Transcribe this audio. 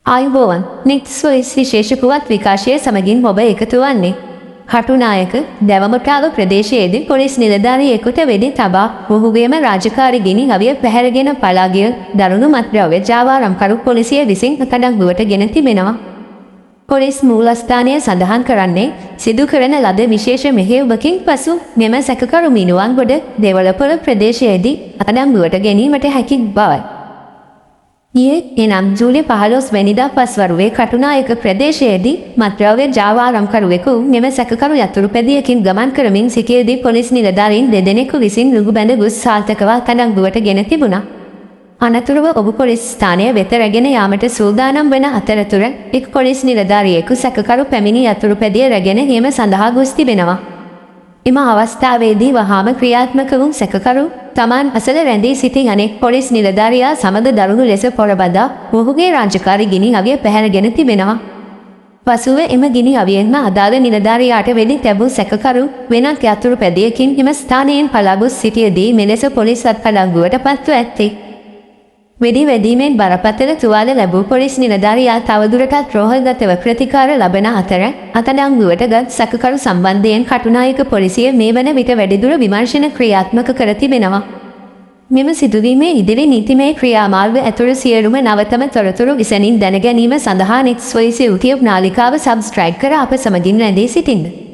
ආයුබෝවන් නික්ස්වයිස් විශේෂ පුවත් විකාශය සමගින් ඔබ එකතු වන්නේ. කටුනායක දැවමුටාව ප්‍රදේශයේදී පොලිස් නිලධාරියෙකුට වෙඩි තබා ඔහුගේම රාජකාරී ගිනි අවිය පැහැරගෙන පලා ගිය දරුණු මත්ද්‍රව්‍ය ජාවාරම්කරු පොලිසිය විසින් අත්අඩංගුවට ගෙන තිබෙනවා. පොලිස් මූලස්ථානය සඳහන් කරන්නේ සිදු කරන ලද විශේෂ මෙහෙයුමකින් පසු මෙම සැකකරු මිනුවන්ගොඩ දෙවලපොළ ප්‍රදේශයේදී අත්අඩංගුවට ගැනීමට හැකි බවයි. එනම් ජූලි 15 වැනිදා පස්වරුවේ කටුනායක ප්‍රදේශයේදී මත්ද්‍රව්‍ය ජාවාරම්කරුවෙකු මෙම සැකකරු යතුරුපැදියකින් ගමන් කරමින් සිටියේදී පොලිස් නිලධාරීන් දෙදෙනෙකු විසින් රුගුබැඳ ගොස් සාර්ථකව අත්අඩංගුවට ගෙන තිබුණා. අනතුරුව ඔබ පොලිස් ස්ථානය වෙත රැගෙන යාමට සූදානම් වන අතරතුර එක් පොලිස් නිලධාරියෙකු සැකකරු පැමිණි යතුරුපැදිය රැගෙන ඒම සඳහා ගොස් තිබෙනවා. එම අවස්ථාවේදී වහාම ක්‍රියාත්මක වූ සැකකරු තමන් අසල රැඳී සිටි අනෙක් පොලිස් නිලධාරියා සමග දරුණු ලෙස පොරබදා ඔහුගේ රාජකාරී ගිනි අවිය පැහැරගෙන තිබෙනවා. පසුව එම ගිනි අවියෙන්ම අදාළ නිලධාරියාට වෙඩි තැබූ සැකකරු වෙනත් යතුරුපැදියකින් එම ස්ථානයෙන් පලා ගොස් සිටියදී මෙලෙස පොලිස් අත්අඩංගුවට පත්ව ඇත්තේ. වෙඩි වැදීමෙන් බරපතල තුවාල ලැබූ පොලිස් නිලධාරියා තවදුරටත් රෝහල්ගතව ප්‍රතිකාර ලබන අතර අත්අඩංගුවට ගත් සැකකරු සම්බන්ධයෙන් කටුනායක පොලිසිය මේ වන විට වැඩිදුර විමර්ශන ක්‍රියාත්මක කර තිබෙනවා. මෙම සිදුවීමේ ඉදිරි නීතිමය ක්‍රියාමාර්ග ඇතුළු සියලුම නවතම තොරතුරු විසනින් දැන ගැනීම සඳහා නෙක්ස්වොයිස් YouTube නාලිකාව සබ්ස්ක්‍රයිබ් කර අප සමගින් රැඳී සිටින්න.